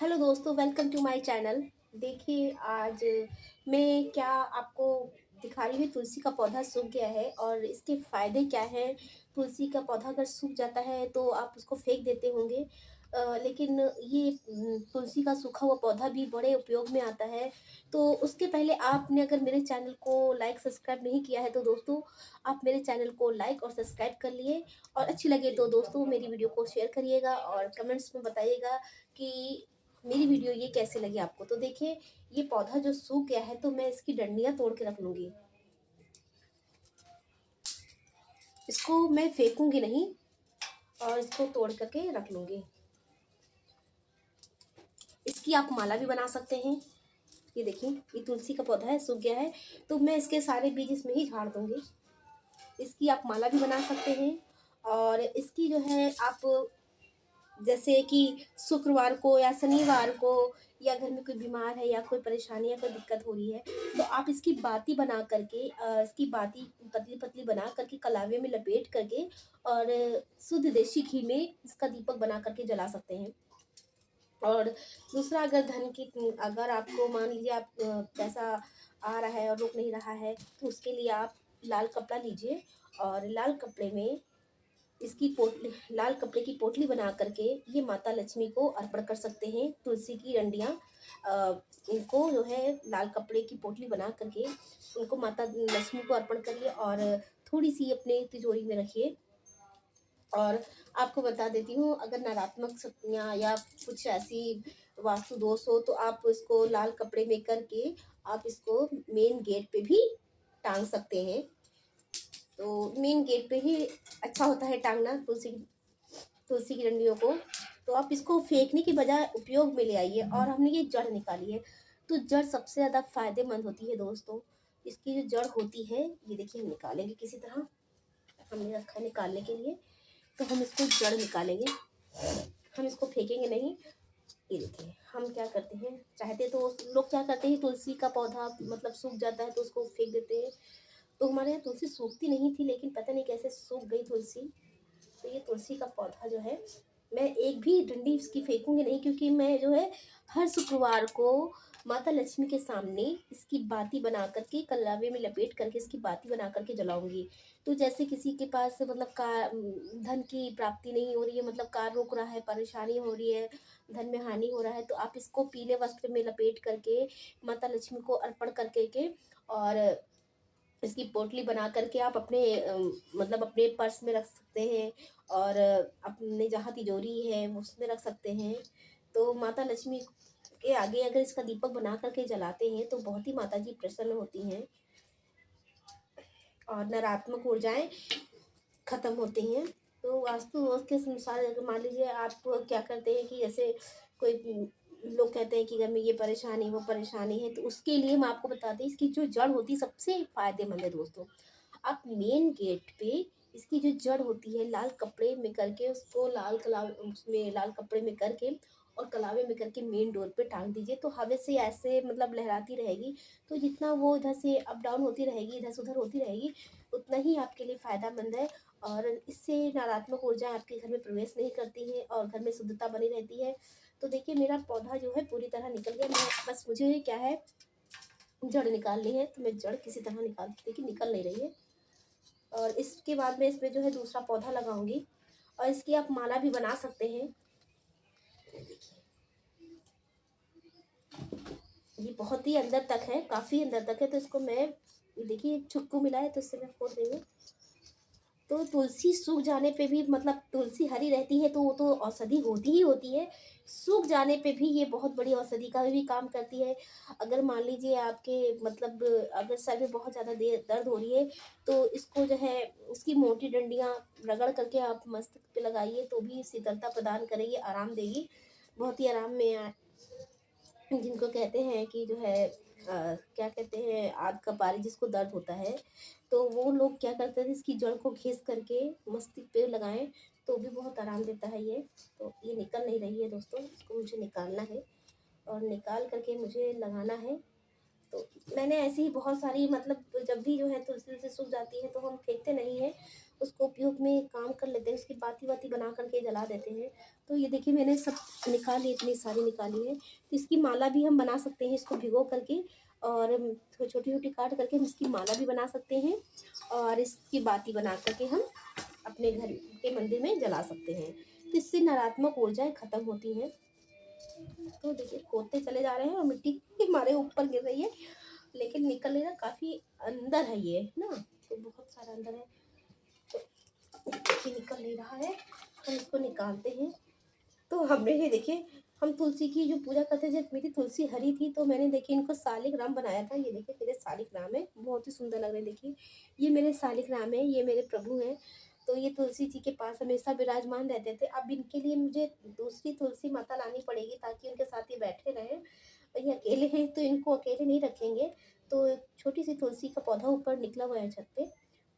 Hello दोस्तों, welcome to my channel. देखिए, आज मैं क्या आपको दिखा रही हूँ। तुलसी का पौधा सूख गया है और इसके फ़ायदे क्या हैं। तुलसी का पौधा अगर सूख जाता है तो आप उसको फेंक देते होंगे, लेकिन ये तुलसी का सूखा हुआ पौधा भी बड़े उपयोग में आता है। तो उसके पहले आपने अगर मेरे चैनल को लाइक सब्सक्राइब नहीं किया है तो दोस्तों, आप मेरे चैनल को लाइक और सब्सक्राइब कर लिए। और अच्छी लगे तो दोस्तों मेरी वीडियो को शेयर करिएगा और कमेंट्स में बताइएगा कि मेरी वीडियो ये कैसे लगी आपको। तो देखिए, ये पौधा जो सूख गया है तो मैं इसकी डंडियाँ तोड़ के रख लूँगी। इसको मैं फेंकूँगी नहीं और इसको तोड़ करके रख लूँगी। इसकी आप माला भी बना सकते हैं। ये देखिए, ये तुलसी का पौधा है, सूख गया है, तो मैं इसके सारे बीज इसमें ही झाड़ दूँगी। इसकी आप माला भी बना सकते हैं और इसकी जो है आप जैसे कि शुक्रवार को या शनिवार को या घर में कोई बीमार है या कोई परेशानी या कोई दिक्कत हो रही है, तो आप इसकी बाती बना करके इसकी बाती पतली-पतली बना करके कलावे में लपेट करके और शुद्ध देसी घी में इसका दीपक बना करके जला सकते हैं। और दूसरा, अगर अगर आपको मान लीजिए आप पैसा आ रहा है और रुक नहीं रहा है, तो उसके लिए आप लाल कपड़ा लीजिए और लाल कपड़े की पोटली बना करके ये माता लक्ष्मी को अर्पण कर सकते हैं। तुलसी की डंडियाँ इनको जो है लाल कपड़े की पोटली बना करके उनको माता लक्ष्मी को अर्पण करिए और थोड़ी-सी अपने तिजोरी में रखिए। और आपको बता देती हूँ, अगर नकारात्मक शक्तियाँ या कुछ ऐसी वास्तु दोष हो तो आप इसको लाल कपड़े में करके आप इसको मेन गेट पे भी टांग सकते हैं। तो मेन गेट पे ही अच्छा होता है टांगना तुलसी की डंडियों को। तो आप इसको फेंकने की बजाय उपयोग में ले आइए और हमने ये जड़ निकाली है। तो जड़ सबसे ज़्यादा फायदेमंद होती है दोस्तों। इसकी जो जड़ होती है, ये देखिए हम निकालेंगे किसी तरह। हमने रखा है निकालने के लिए, तो हम इसको जड़ निकालेंगे। हम इसको फेंकेंगे नहीं। ये देखिए, हम क्या करते हैं, चाहते तो लोग क्या करते हैं, तुलसी का पौधा मतलब सूख जाता है तो उसको फेंक देते हैं। तो हमारे यहाँ तुलसी सूखती नहीं थी, लेकिन पता नहीं कैसे सूख गई तुलसी। तो ये तुलसी का पौधा जो है, मैं एक भी डंडी इसकी फेंकूँगी नहीं, क्योंकि मैं जो है हर शुक्रवार को माता लक्ष्मी के सामने इसकी बाती बना कर के कल्लावे में लपेट करके इसकी बाती बना कर के जलाऊँगी। तो जैसे किसी के पास मतलब धन की प्राप्ति नहीं हो रही है, मतलब कार्य रुक रहा है, परेशानी हो रही है, धन में हानि हो रहा है, तो आप इसको पीले वस्त्र में लपेट करके माता लक्ष्मी को अर्पण करके के और इसकी पोटली बना करके आप अपने मतलब अपने पर्स में रख सकते हैं और अपने जहाँ तिजोरी है उसमें रख सकते हैं। तो माता लक्ष्मी के आगे अगर इसका दीपक बना करके जलाते हैं तो बहुत ही माता जी प्रसन्न होती हैं और नकारात्मक ऊर्जाएं खत्म होती हैं। तो वास्तु दोष के अनुसार अगर मान लीजिए आप क्या करते हैं कि जैसे कोई लोग कहते हैं कि घर में ये परेशानी वो परेशानी है, तो उसके लिए हम आपको बताते हैं इसकी जो जड़ होती है सबसे फायदेमंद है दोस्तों। आप मेन गेट पे इसकी जो जड़ होती है लाल कपड़े में करके उसको लाल कपड़े में करके और कलावे में करके मेन डोर पे टांग दीजिए, तो हवा से ऐसे मतलब लहराती रहेगी। तो जितना वो इधर से अप डाउन होती रहेगी, इधर से उधर होती रहेगी, उतना ही आपके लिए फ़ायदेमंद है। और इससे नकारात्मक ऊर्जा आपके घर में प्रवेश नहीं करती है और घर में शुद्धता बनी रहती है। तो देखिए, मेरा पौधा जो है पूरी तरह निकल गया। मैं बस मुझे क्या है, जड़ निकालनी है, तो मैं जड़ किसी तरह निकालती, देखिए निकल नहीं रही है। और इसके बाद मैं इसमें जो है दूसरा पौधा लगाऊंगी और इसकी आप माला भी बना सकते हैं। ये देखिए, ये बहुत ही अंदर तक है, काफ़ी अंदर तक है, तो इसको मैं ये देखिए चुक्कू मिला है तो इससे मैं फोड़ रही हूँ। तो तुलसी सूख जाने पे भी मतलब तुलसी हरी रहती है तो वो तो औषधि होती ही होती है। सूख जाने पे भी ये बहुत बड़ी औषधि का भी काम करती है। अगर मान लीजिए आपके मतलब अगर सर में बहुत ज़्यादा दर्द हो रही है, तो इसको जो है उसकी मोटी डंडियाँ रगड़ करके आप मस्तक पे लगाइए तो भी शीतलता प्रदान करेगी, आराम देगी। बहुत ही आराम में जिनको कहते हैं कि जो है क्या कहते हैं आद कपारी जिसको दर्द होता है, तो वो लोग क्या करते थे, इसकी जड़ को घिस करके मस्तक पे लगाएं तो भी बहुत आराम देता है ये। तो ये निकल नहीं रही है दोस्तों, इसको मुझे निकालना है और निकाल करके मुझे लगाना है। तो मैंने ऐसी ही बहुत सारी मतलब जब भी जो है तुलसी से सूख जाती है तो हम फेंकते नहीं हैं, उसको उपयोग में काम कर लेते हैं, उसकी बाती-वाती बना कर के जला देते हैं। तो ये देखिए मैंने सब निकाली, इतनी सारी निकाली है। तो इसकी माला भी हम बना सकते हैं, इसको भिगो करके और छोटी-छोटी काट करके हम इसकी माला भी बना सकते हैं और इसकी बाती बना कर के हम अपने घर के मंदिर में जला सकते हैं। तो इससे नकारात्मक ऊर्जाएँ खत्म होती हैं। तो देखिए खोदते चले जा रहे हैं और मिट्टी हमारे ऊपर गिर रही है, लेकिन निकल नहीं रहा, काफ़ी अंदर है ये ना, तो बहुत सारा अंदर है, तो देखिए निकल नहीं रहा है। हम इसको निकालते हैं। तो हमने ये देखिए हम तुलसी की जो पूजा करते थे, मेरी तुलसी हरी थी तो मैंने देखिए इनको शालिग्राम बनाया था। ये देखिए मेरे शालिग्राम है, बहुत ही सुंदर लग रहे हैं। देखिए ये मेरे शालिग्राम है, ये मेरे प्रभु हैं। तो ये तुलसी जी के पास हमेशा विराजमान रहते थे। अब इनके लिए मुझे दूसरी तुलसी माता लानी पड़ेगी ताकि उनके साथ ये बैठे रहें। और ये अकेले हैं तो इनको अकेले नहीं रखेंगे। तो एक छोटी सी तुलसी का पौधा ऊपर निकला हुआ है छत पे,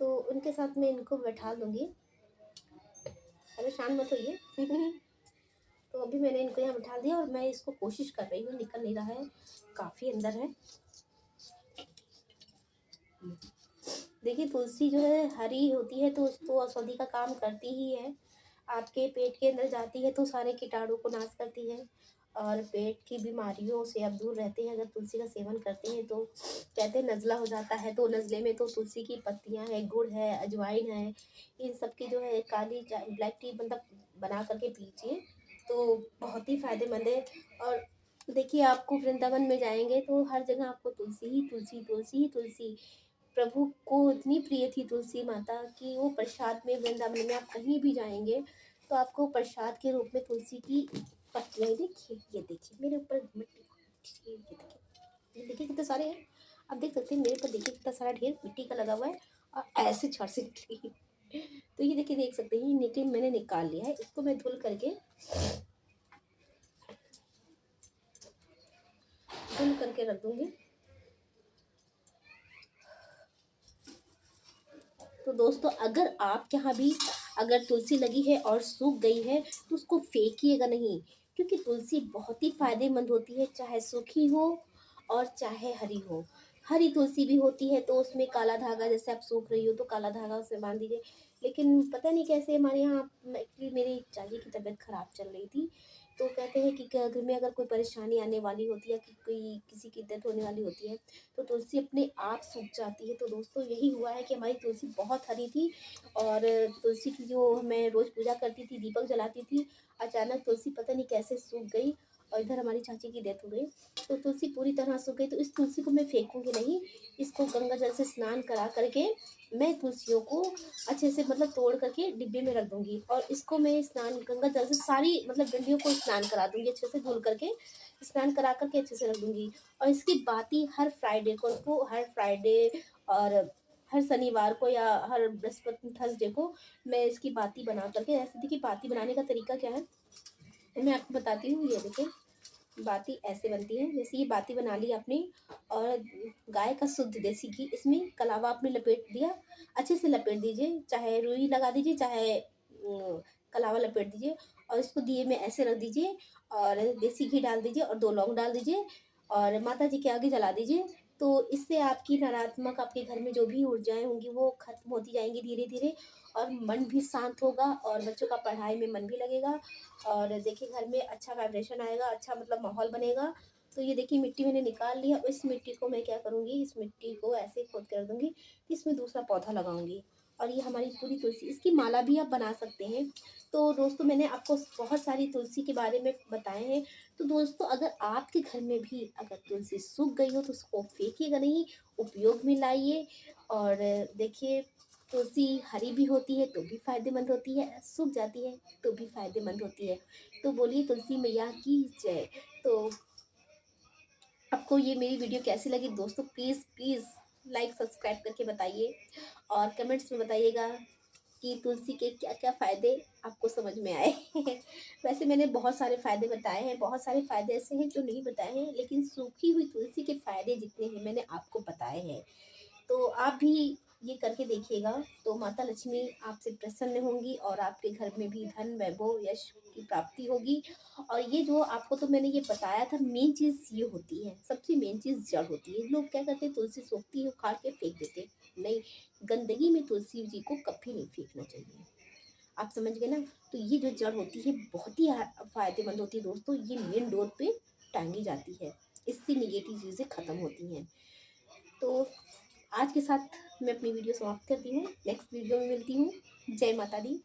तो उनके साथ मैं इनको बैठा दूंगी। परेशान मत होइए। तो अभी मैंने इनको यहाँ बिठा दिया और मैं इसको कोशिश कर रही हूँ, निकल नहीं रहा है, काफ़ी अंदर है। देखिए तुलसी जो है हरी होती है तो उसको औषधि का काम करती ही है। आपके पेट के अंदर जाती है तो सारे कीटाणु को नाश करती है और पेट की बीमारियों से आप दूर रहते हैं अगर तुलसी का सेवन करते हैं तो। कहते हैं नज़ला हो जाता है तो नज़ले में तो तुलसी की पत्तियां हैं, गुड़ है, अजवाइन है, इन सब की जो है काली चाय ब्लैक टी मतलब बना करके पीजिए तो बहुत ही फायदेमंद है। और देखिए आपको वृंदावन में जाएंगे तो हर जगह आपको तुलसी ही तुलसी, तुलसी ही तुलसी। प्रभु को इतनी प्रिय थी तुलसी माता कि वो प्रसाद में वृंदावन में आप कहीं भी जाएंगे तो आपको प्रसाद के रूप में तुलसी की पत्तियाँ देखिए, ये देखिए मेरे ऊपर मिट्टी, ये देखिए कितने सारे हैं। आप देख सकते हैं मेरे ऊपर, देखिए कितना सारा ढेर मिट्टी का लगा हुआ है और ऐसे छड़ से निकली। तो ये देखिए देख सकते हैं ये निकल मैंने निकाल लिया है, इसको मैं धुल करके रख दूंगी। तो दोस्तों अगर आपके यहाँ भी अगर तुलसी लगी है और सूख गई है तो उसको फेंकिएगा नहीं, क्योंकि तुलसी बहुत ही फायदेमंद होती है, चाहे सूखी हो और चाहे हरी हो। हरी तुलसी भी होती है तो उसमें काला धागा, जैसे आप सूख रही हो तो काला धागा उसमें बांध दीजिए। लेकिन पता नहीं कैसे हमारे यहाँ एक्चुअली मेरी चाची की तबीयत खराब चल रही थी, तो कहते हैं कि घर में अगर कोई परेशानी आने वाली होती है कि कोई किसी की डेथ होने वाली होती है तो तुलसी अपने आप सूख जाती है। तो दोस्तों यही हुआ है कि हमारी तुलसी बहुत हरी थी और तुलसी की जो मैं रोज़ पूजा करती थी, दीपक जलाती थी, अचानक तुलसी पता नहीं कैसे सूख गई और इधर हमारी चाची की डेथ हो गई। तो तुलसी पूरी तरह सूख गई, तो इस तुलसी को मैं फेंकूंगी नहीं, इसको गंगा जल से स्नान करा करके मैं तुलसियों को अच्छे से मतलब तोड़ करके डिब्बे में रख दूंगी और इसको मैं स्नान गंगा जल से सारी मतलब डंडियों को स्नान करा दूंगी, अच्छे से धुल करके स्नान करा करके अच्छे से रख दूंगी। और इसकी बाती हर फ्राइडे को हर फ्राइडे और हर शनिवार को या हर बृहस्पति थर्सडे को मैं इसकी बाती बना करके, ऐसे देखिए बाती बनाने का तरीका क्या है मैं आपको बताती हूँ। ये देखिए बाती ऐसे बनती है, जैसे ये बाती बना ली आपने और गाय का शुद्ध देसी घी, इसमें कलावा आपने लपेट दिया, अच्छे से लपेट दीजिए, चाहे रुई लगा दीजिए चाहे कलावा लपेट दीजिए और इसको दिए में ऐसे रख दीजिए और देसी घी डाल दीजिए और 2 लौंग डाल दीजिए और माता जी के आगे जला दीजिए। तो इससे आपकी नकारात्मक आपके घर में जो भी ऊर्जाएं होंगी वो खत्म होती जाएंगी धीरे धीरे और मन भी शांत होगा और बच्चों का पढ़ाई में मन भी लगेगा और देखिए घर में अच्छा वाइब्रेशन आएगा, अच्छा मतलब माहौल बनेगा। तो ये देखिए मिट्टी मैंने निकाल लिया, इस मिट्टी को मैं क्या करूँगी, इस मिट्टी को ऐसे खोद के रख दूँगी, इसमें दूसरा पौधा लगाऊँगी और ये हमारी पूरी तुलसी, इसकी माला भी आप बना सकते हैं। तो दोस्तों मैंने आपको बहुत सारी तुलसी के बारे में बताए हैं। तो दोस्तों अगर आपके घर में भी अगर तुलसी सूख गई हो तो उसको फेंकिएगा नहीं, उपयोग में लाइए। और देखिए तुलसी हरी भी होती है तो भी फायदेमंद होती है, सूख जाती है तो भी फायदेमंद होती है। तो बोलिए तुलसी मैया की जय। तो आपको ये मेरी वीडियो कैसी लगी दोस्तों, प्लीज़ प्लीज़ लाइक सब्सक्राइब करके बताइए और कमेंट्स में बताइएगा कि तुलसी के क्या क्या फ़ायदे आपको समझ में आए। वैसे मैंने बहुत सारे फ़ायदे बताए हैं, बहुत सारे फ़ायदे ऐसे हैं जो नहीं बताए हैं, लेकिन सूखी हुई तुलसी के फ़ायदे जितने हैं मैंने आपको बताए हैं। तो आप भी ये करके देखिएगा तो माता लक्ष्मी आपसे प्रसन्न होंगी और आपके घर में भी धन वैभव यश की प्राप्ति होगी। और ये जो आपको तो मैंने ये बताया था, मेन चीज़ ये होती है, सबसे मेन चीज़ जड़ होती है। लोग क्या करते हैं, तुलसी सोखती है उखाड़ के फेंक देते हैं। नहीं, गंदगी में तुलसी जी को कभी नहीं फेंकना चाहिए। आप समझ गए ना? तो ये जो जड़ होती है बहुत ही फ़ायदेमंद होती है दोस्तों, ये मेन डोर पे टांगी जाती है, इससे नेगेटिव चीज़ें ख़त्म होती हैं। तो आज के साथ मैं अपनी वीडियो समाप्त करती हूँ, नेक्स्ट वीडियो में मिलती हूँ। जय माता दी।